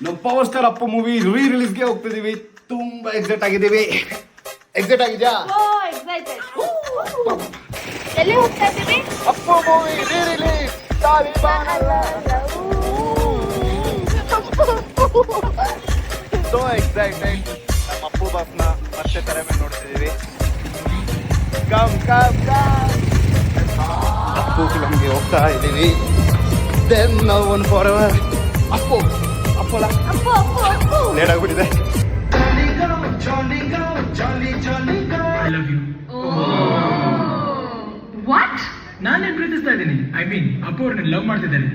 ನಾವು power star ಅಪ್ಪ movie ರಿಲೀಸ್ಗೆ ಹೋಗ್ತಿದೀವಿ. ತುಂಬಾ ಎಕ್ಸೈಟ್ ಆಗಿದ್ದೀವಿ. ಎಕ್ಸೈಟ್ ಆಗಿದ್ಯಾ? ಎಲ್ಲಿ ಹೋಗ್ತಾ ಇದ್ದೀವಿ? ಅಪ್ಪ ಮೂವಿ ರಿಲೀಸ್. So excited. ನಮ್ಮ ಅಪ್ಪು ಬಾಸ್ನ ಮತ್ತೆ ತರ ಮೇಲೆ ನೋಡ್ತಿದೀವಿ. Come come come. ಅಪ್ಪು ಫಿಲಮ್ಗೆ ಹೋಗ್ತಾ ಇದ್ದೀವಿ. ದೆನ್ ನಾವು ಒನ್ ಫಾರ್ ಎವರ್. ಅಪ್ಪು ಅಪ್ಪೋಲ ಲೇಟ್ ಆಗ್ಬಿಟ್ಟಿದೆ. I love you. ವಾಟ್? ನಾನೇ ಪ್ರೀತಿಸ್ತಾ ಇದ್ದೀನಿ. ಐ ಮೀನ್ ಅಪ್ಪು ಅವ್ರನ್ನ ಲವ್ ಮಾಡ್ತಿದ್ದಾರೆ.